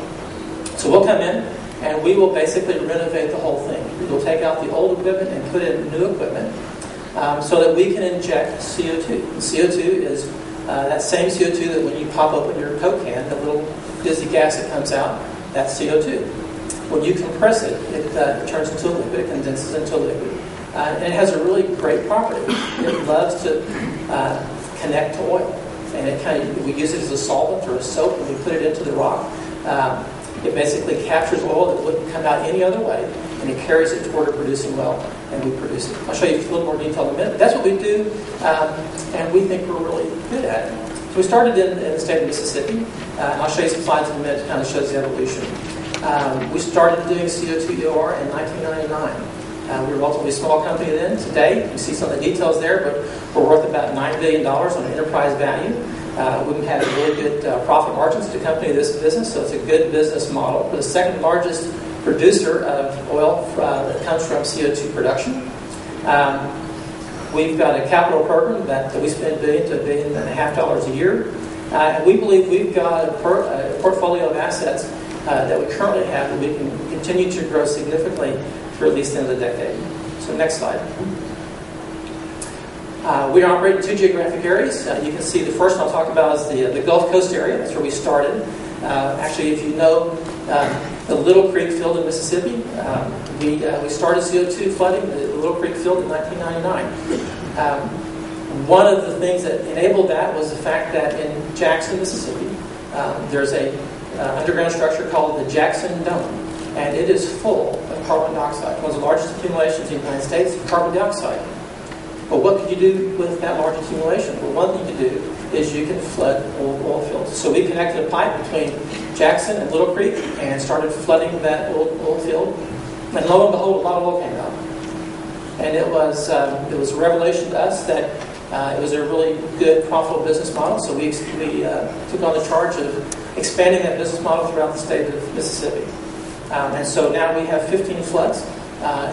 So we'll come in and we will basically renovate the whole thing. We'll take out the old equipment and put in new equipment so that we can inject CO2. And CO2 is that same CO2 that when you pop open your Coke can, the little fizzy gas that comes out, that's CO2. When you compress it, it turns into a liquid, it condenses into a liquid. And it has a really great property. It loves to connect to oil. And we use it as a solvent or a soap when we put it into the rock. It basically captures oil that wouldn't come out any other way, and it carries it toward a producing well, and we produce it. I'll show you a little more detail in a minute, but that's what we do, and we think we're really good at it. So we started in the state of Mississippi, and I'll show you some slides in a minute that kind of shows the evolution. We started doing CO2 EOR in 1999. We were a relatively small company then. Today, you see some of the details there, but we're worth about $9 billion on an enterprise value. We've had really good profit margins to accompany this business, so it's a good business model. We're the second largest producer of oil that comes from CO2 production. We've got a capital program that we spend $1 billion to $1.5 billion a year. And we believe we've got a portfolio of assets that we currently have that we can continue to grow significantly for at least the end of the decade. So next slide. We operate in two geographic areas. You can see the first one I'll talk about is the Gulf Coast area. That's where we started. Actually, if you know the Little Creek field in Mississippi, we started CO2 flooding the Little Creek field in 1999. One of the things that enabled that was the fact that in Jackson, Mississippi, there's a underground structure called the Jackson Dome, and it is full of carbon dioxide. One of the largest accumulations in the United States of carbon dioxide. But what could you do with that large accumulation? Well, one thing to do is you can flood old oil fields. So we connected a pipe between Jackson and Little Creek and started flooding that old oil field. And lo and behold, a lot of oil came out. And it was a revelation to us that it was a really good, profitable business model. So we took on the charge of expanding that business model throughout the state of Mississippi. And so now we have 15 floods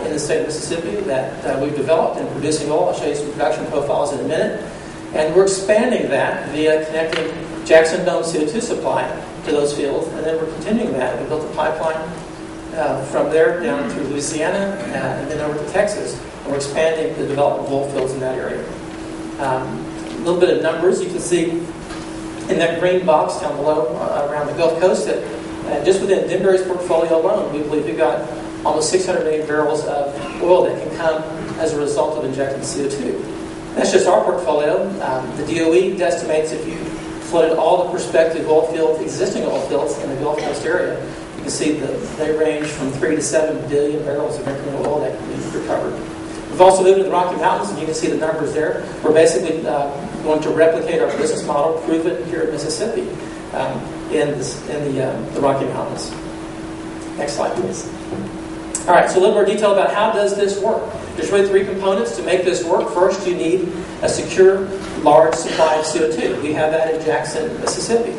in the state of Mississippi that we've developed in producing oil. I'll show you some production profiles in a minute. And we're expanding that via connecting Jackson Dome CO2 supply to those fields. And then we're continuing that. We built a pipeline from there down through Louisiana and then over to Texas. And we're expanding the development of oil fields in that area. A little bit of numbers. You can see in that green box down below around the Gulf Coast that just within Denbury's portfolio alone, we believe we've got almost 600 million barrels of oil that can come as a result of injecting CO2. That's just our portfolio. The DOE estimates if you flooded all the prospective oil fields, existing oil fields in the Gulf Coast area, you can see that they range from 3 to 7 billion barrels of incremental oil that can be recovered. We've also moved to the Rocky Mountains, and you can see the numbers there. We're basically going to replicate our business model, prove it here in Mississippi, in the Rocky Mountains. Next slide, please. All right, so a little more detail about how does this work. There's really three components to make this work. First, you need a secure, large supply of CO2. We have that in Jackson, Mississippi.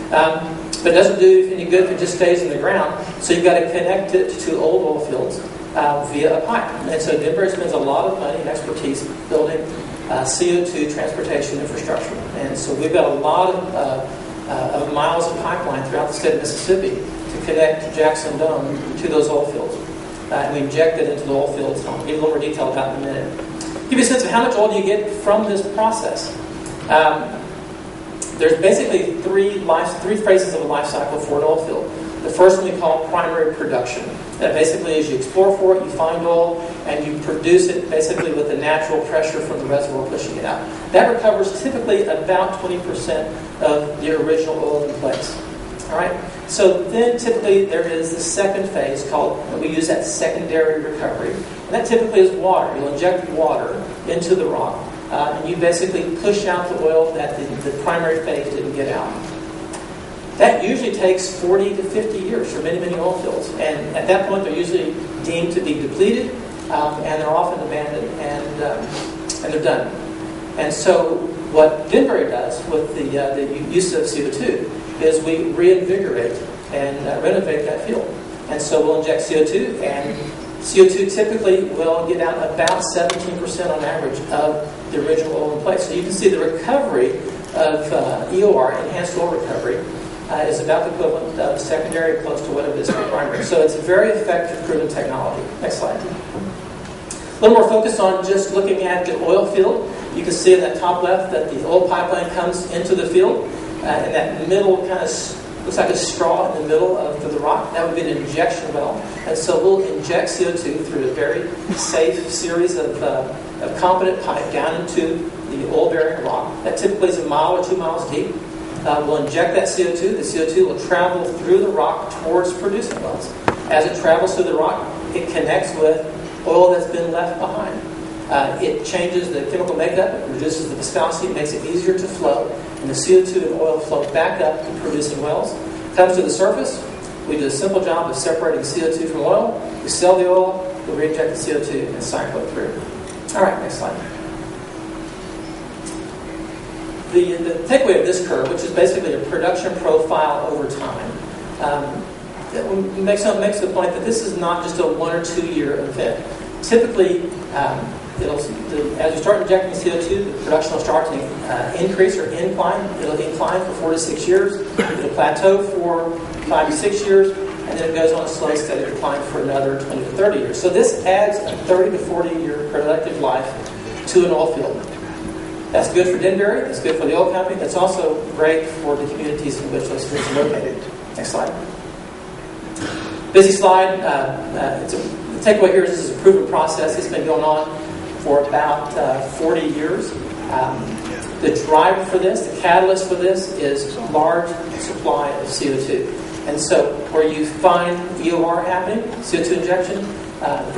But it doesn't do any good if it just stays in the ground, so you've got to connect it to old oil fields via a pipe. And so Denbury spends a lot of money and expertise building CO2 transportation infrastructure. And so we've got a lot of miles of pipeline throughout the state of Mississippi to connect Jackson Dome to those oil fields. And we inject it into the oil fields. I'll give you a little more detail about in a minute. Give you a sense of how much oil do you get from this process. There's basically three phases of a life cycle for an oil field. The first one we call primary production. That basically is you explore for it, you find oil, and you produce it basically with the natural pressure from the reservoir pushing it out. That recovers typically about 20% of the original oil in place. All right. So then typically there is the second phase called, we use that secondary recovery. And that typically is water. You'll inject water into the rock. And you basically push out the oil that the primary phase didn't get out. That usually takes 40 to 50 years for many, many oil fields. And at that point, they're usually deemed to be depleted, and they're often abandoned, and they're done. And so what Denbury does with the use of CO2 is we reinvigorate and renovate that field. And so we'll inject CO2, and CO2 typically will get out about 17% on average of the original oil in place. So you can see the recovery of EOR, enhanced oil recovery, is about the equivalent of secondary, close to what it is for primary. So it's a very effective, proven technology. Next slide. A little more focus on just looking at the oil field. You can see in that top left that the oil pipeline comes into the field, and that middle kind of looks like a straw in the middle of the rock. That would be an injection well. And so we'll inject CO2 through a very safe series of competent pipe down into the oil-bearing rock. That typically is 1 or 2 miles deep. We'll inject that CO2. The CO2 will travel through the rock towards producing wells. As it travels through the rock, it connects with oil that's been left behind. It changes the chemical makeup, it reduces the viscosity, it makes it easier to flow, and the CO2 and oil flow back up to producing wells. Comes to the surface, we do a simple job of separating CO2 from oil. We sell the oil, we reinject the CO2, and cycle it through. All right, next slide. The takeaway of this curve, which is basically a production profile over time, makes the point that this is not just a 1 or 2 year event. Typically, as you start injecting CO2, the production will start to increase or incline. It'll incline for 4 to 6 years. It'll plateau for 5 to 6 years, and then it goes on a slow, steady decline for another 20 to 30 years. So this adds a 30 to 40 year productive life to an oil field. That's good for Denbury. That's good for the oil company. That's also great for the communities in which those fields are located. Next slide. Busy slide. The takeaway here is this is a proven process. It's been going on for about 40 years. The driver for this, the catalyst for this, is large supply of CO2. And so where you find EOR happening, CO2 injection,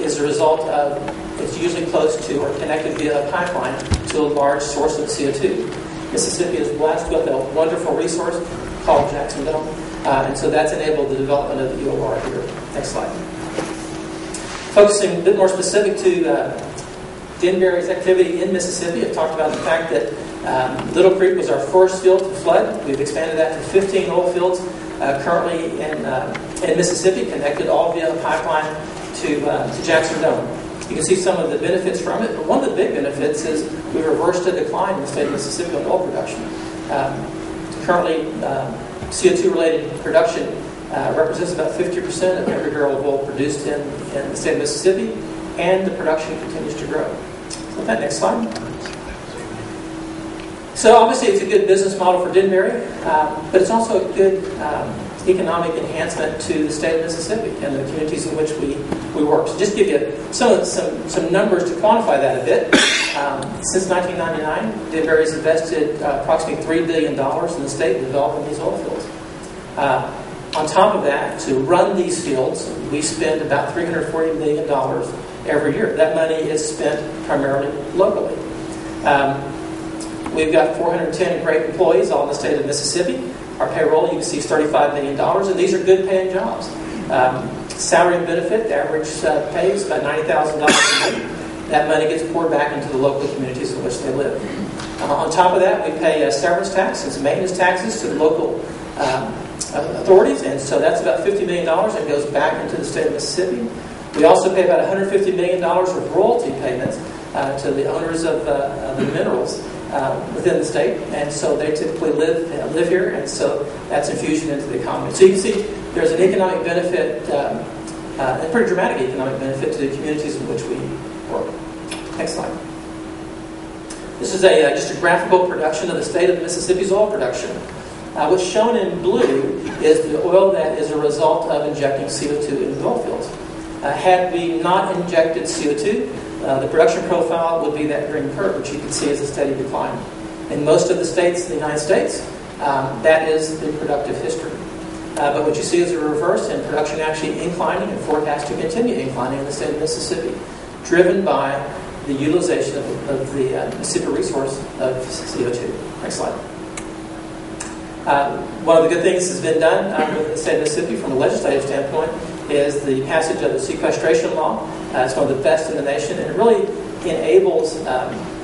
is a result of, it's usually close to or connected via a pipeline to a large source of CO2. Mississippi is blessed with a wonderful resource called Jackson Dome, and so that's enabled the development of the EOR here. Next slide. Focusing a bit more specific to Denbury's activity in Mississippi, I've talked about the fact that Little Creek was our first field to flood. We've expanded that to 15 oil fields currently in Mississippi, connected all via a pipeline to Jackson Dome. You can see some of the benefits from it, but one of the big benefits is we reversed a decline in the state of Mississippi on oil production. Currently, CO2-related production represents about 50% of every barrel of oil produced in the state of Mississippi, and the production continues to grow. So that next slide. So obviously it's a good business model for Denbury, but it's also a good economic enhancement to the state of Mississippi and the communities in which we work. So just give you some numbers to quantify that a bit. Since 1999, Denbury has invested approximately $3 billion in the state in developing these oil fields. On top of that, to run these fields, we spend about $340 million every year. That money is spent primarily locally. We've got 410 great employees all in the state of Mississippi. Our payroll, you can see, is $35 million, and these are good paying jobs. Salary and benefit, the average pay is about $90,000 a year. That money gets poured back into the local communities in which they live. On top of that, we pay severance tax and some maintenance taxes to the local authorities, and so that's about $50 million that goes back into the state of Mississippi. We also pay about $150 million of royalty payments to the owners of the minerals within the state, and so they typically live here, and so that's infusion into the economy. So you can see there's an economic benefit, a pretty dramatic economic benefit to the communities in which we work. Next slide. This is just a graphical production of the state of Mississippi's oil production. What's shown in blue is the oil that is a result of injecting CO2 into the oil fields. Had we not injected CO2, the production profile would be that green curve, which you can see is a steady decline. In most of the states in the United States, that is the productive history. But what you see is a reverse, and production actually inclining and forecast to continue inclining in the state of Mississippi, driven by the utilization of the Mississippi resource of CO2. Next slide. One of the good things that's been done with the state of Mississippi from a legislative standpoint is the passage of the sequestration law. It's one of the best in the nation, and it really enables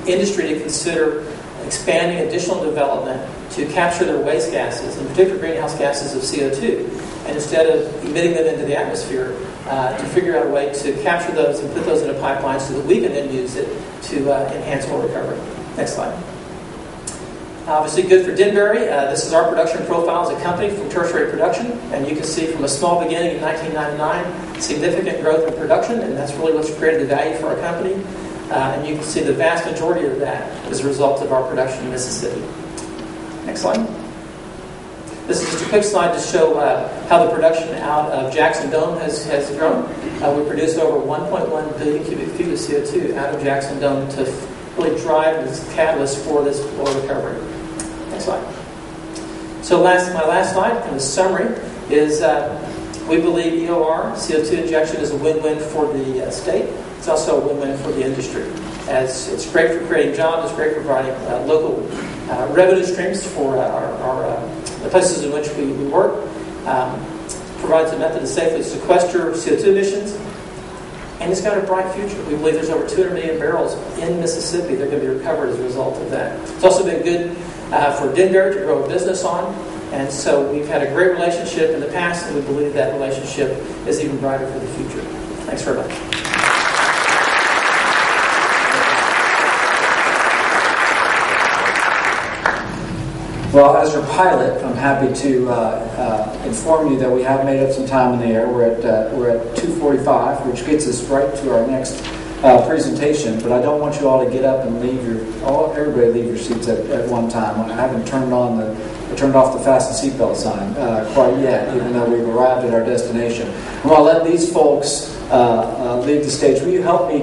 industry to consider expanding additional development to capture their waste gases, in particular greenhouse gases of CO2, and instead of emitting them into the atmosphere, to figure out a way to capture those and put those in a pipeline so that we can then use it to enhance oil recovery. Next slide. Obviously good for Denbury. This is our production profile as a company from tertiary production, and you can see from a small beginning in 1999, significant growth in production, and that's really what's created the value for our company. And you can see the vast majority of that is a result of our production in Mississippi. Next slide. This is just a quick slide to show how the production out of Jackson Dome has grown. We produce over 1.1 billion cubic feet of CO2 out of Jackson Dome to really drive this catalyst for this oil recovery. Next slide. So my last slide, kind of summary, is we believe EOR, CO2 injection, is a win-win for the state. It's also a win-win for the industry. As it's great for creating jobs, it's great for providing local revenue streams for the places in which we work. Provides a method to safely sequester CO2 emissions. And it's got a bright future. We believe there's over 200 million barrels in Mississippi that are going to be recovered as a result of that. It's also been good for Denbury to grow a business on. And so we've had a great relationship in the past, and we believe that relationship is even brighter for the future. Thanks very much. Well, as your pilot, I'm happy to inform you that we have made up some time in the air. We're at 2:45, which gets us right to our next presentation. But I don't want you all to get up and everybody leave your seats at one time. I haven't turned off the fasten seatbelt sign quite yet, even though we've arrived at our destination. I'm going to let these folks leave the stage. Will you help me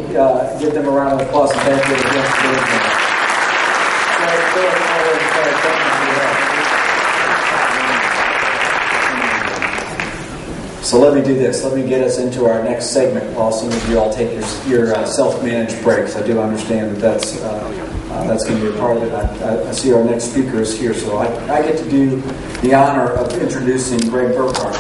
give them a round of applause and thank you again? So let me do this. Let me get us into our next segment while some of you all take your self-managed breaks. I do understand that that's going to be a part of it. I see our next speaker is here, so I get to do the honor of introducing Greg Burkhart.